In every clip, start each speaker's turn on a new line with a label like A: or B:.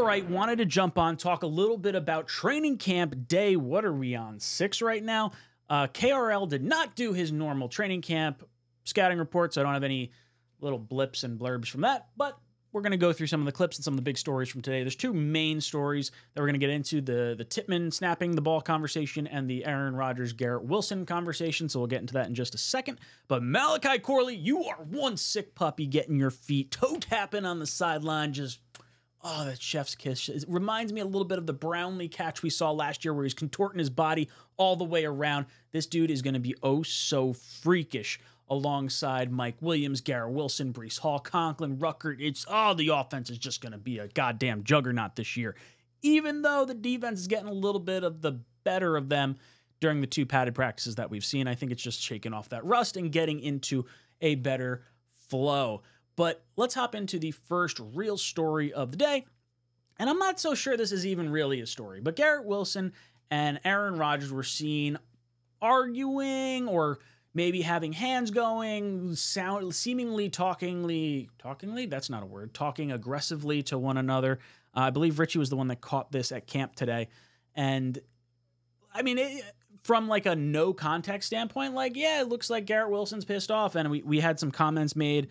A: All right, wanted to jump on, talk a little bit about training camp day. What are we on? 6 right now? 𝐀𝐟𝐼𝐥 did not do his normal training camp scouting report, so I don't have any little blips and blurbs from that, but we're going to go through some of the clips and some of the big stories from today. There's two main stories that we're going to get into, the Tippmann snapping the ball conversation and the Aaron Rodgers, Garrett Wilson conversation, so we'll get into that in just a second. But Malachi Corley, you are one sick puppy getting your feet toe-tapping on the sideline, just... oh, that chef's kiss. It reminds me a little bit of the Brownlee catch we saw last year where he's contorting his body all the way around. This dude is going to be oh so freakish alongside Mike Williams, Garrett Wilson, Breece Hall, Conklin, Ruckert. The offense is just going to be a goddamn juggernaut this year. Even though the defense is getting a little bit of the better of them during the two padded practices that we've seen. I think it's just shaking off that rust and getting into a better flow. But let's hop into the first real story of the day. And I'm not so sure this is even really a story, but Garrett Wilson and Aaron Rodgers were seen arguing or maybe having hands going, seemingly talking aggressively to one another. I believe Richie was the one that caught this at camp today. And I mean, from like a no context standpoint, it looks like Garrett Wilson's pissed off. And we had some comments made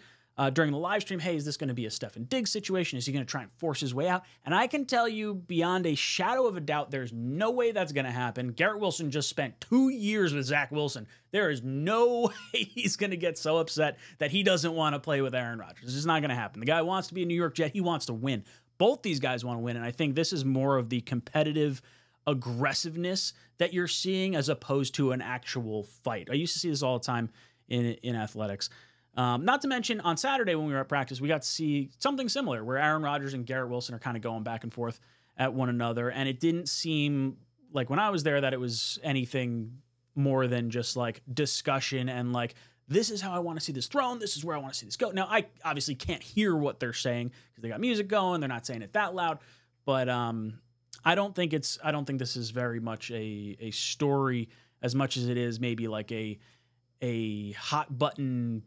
A: during the live stream. Hey, is this going to be a Stefon Diggs situation? Is he going to try and force his way out? And I can tell you beyond a shadow of a doubt, there's no way that's going to happen. Garrett Wilson just spent 2 years with Zach Wilson. There is no way he's going to get so upset that he doesn't want to play with Aaron Rodgers. This is not going to happen. The guy wants to be a New York Jet. He wants to win. Both these guys want to win. And I think this is more of the competitive aggressiveness that you're seeing as opposed to an actual fight. I used to see this all the time in athletics. Not to mention, on Saturday when we were at practice, we got to see something similar where Aaron Rodgers and Garrett Wilson are kind of going back and forth at one another. And it didn't seem like when I was there that it was anything more than just like discussion and like, this is how I want to see this thrown. This is where I want to see this go. Now, I obviously can't hear what they're saying because they got music going. They're not saying it that loud. But I don't think this is very much a story as much as it is maybe like a hot button.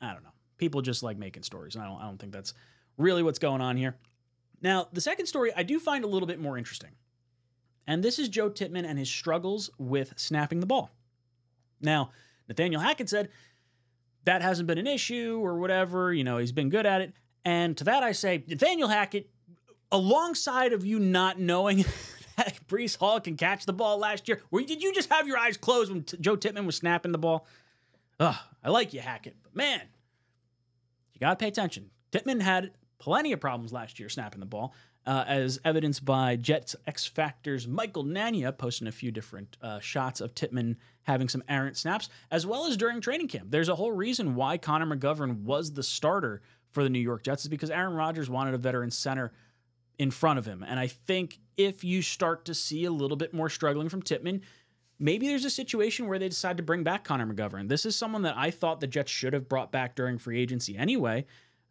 A: I don't know. People just like making stories. And I don't think that's really what's going on here. Now, the second story I do find a little bit more interesting. And this is Joe Tippmann and his struggles with snapping the ball. Now, Nathaniel Hackett said that hasn't been an issue or whatever. You know, he's been good at it. And to that I say, Nathaniel Hackett, alongside of you not knowing that Breece Hall can catch the ball last year, did you just have your eyes closed when Joe Tippmann was snapping the ball? Ugh, I like you, Hackett, but man, you got to pay attention. Tippmann had plenty of problems last year snapping the ball, as evidenced by Jets X Factor's Michael Nania posting a few different shots of Tippmann having some errant snaps, as well as during training camp. There's a whole reason why Connor McGovern was the starter for the New York Jets is because Aaron Rodgers wanted a veteran center in front of him. And I think if you start to see a little bit more struggling from Tippmann, maybe there's a situation where they decide to bring back Connor McGovern. This is someone that I thought the Jets should have brought back during free agency anyway.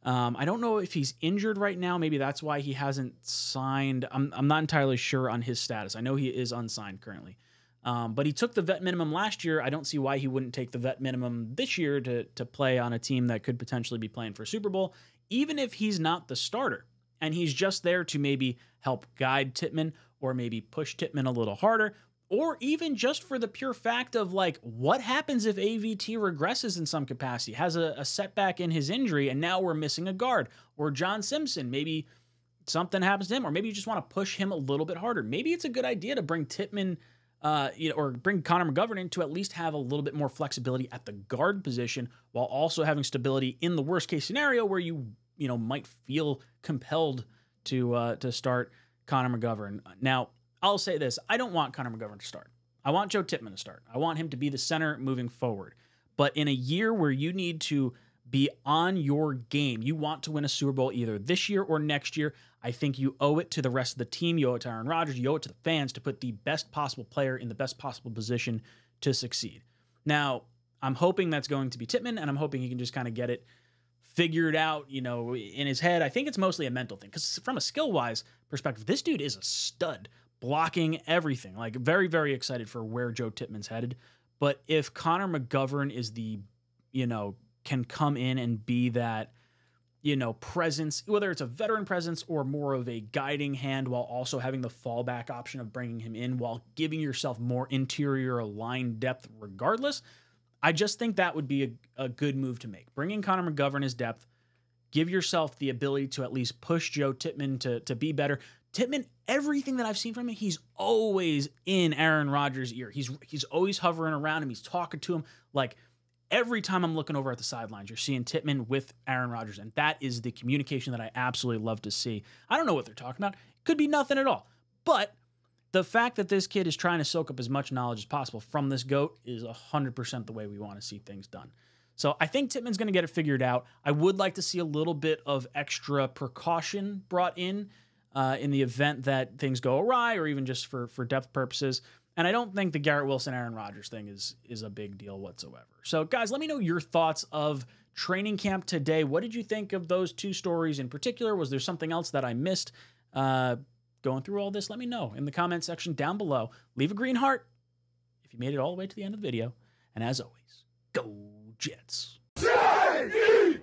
A: I don't know if he's injured right now. Maybe that's why he hasn't signed. I'm not entirely sure on his status. I know he is unsigned currently. But he took the vet minimum last year. I don't see why he wouldn't take the vet minimum this year to play on a team that could potentially be playing for a Super Bowl, even if he's not the starter. And he's just there to maybe help guide Tippmann or maybe push Tippmann a little harder, or even just for the pure fact of like, what happens if AVT regresses in some capacity, has a setback in his injury, and now we're missing a guard, or John Simpson, maybe something happens to him, or maybe you just want to push him a little bit harder. Maybe it's a good idea to bring Tippmann, or bring Connor McGovern in to at least have a little bit more flexibility at the guard position while also having stability in the worst case scenario where you might feel compelled to start Connor McGovern. Now, I'll say this. I don't want Connor McGovern to start. I want Joe Tippmann to start. I want him to be the center moving forward. But in a year where you need to be on your game, you want to win a Super Bowl either this year or next year, I think you owe it to the rest of the team. You owe it to Aaron Rodgers. You owe it to the fans to put the best possible player in the best possible position to succeed. Now, I'm hoping that's going to be Tippmann, and I'm hoping he can just kind of get it figured out, in his head. I think it's mostly a mental thing because from a skill-wise perspective, this dude is a stud. Blocking everything. Like, very, very excited for where Joe Tippmann's headed. But if Connor McGovern is can come in and be that presence, whether it's a veteran presence or more of a guiding hand, while also having the fallback option of bringing him in while giving yourself more interior line depth regardless. I just think that would be a good move to make. Bring in Connor McGovern as depth. Give yourself the ability to at least push Joe Tippmann to be better. Tippmann, everything that I've seen from him, he's always in Aaron Rodgers' ear. He's always hovering around him. He's talking to him. Like, every time I'm looking over at the sidelines, you're seeing Tippmann with Aaron Rodgers, and that is the communication that I absolutely love to see. I don't know what they're talking about. It could be nothing at all. But the fact that this kid is trying to soak up as much knowledge as possible from this GOAT is 100% the way we want to see things done. So I think Tippmann's going to get it figured out. I would like to see a little bit of extra precaution brought in the event that things go awry, or even just for depth purposes. And I don't think the Garrett Wilson, Aaron Rodgers thing is a big deal whatsoever. So, guys, let me know your thoughts of training camp today. What did you think of those two stories in particular? Was there something else that I missed going through all this? Let me know in the comment section down below. Leave a green heart if you made it all the way to the end of the video. And as always, go Jets. J-E-T-S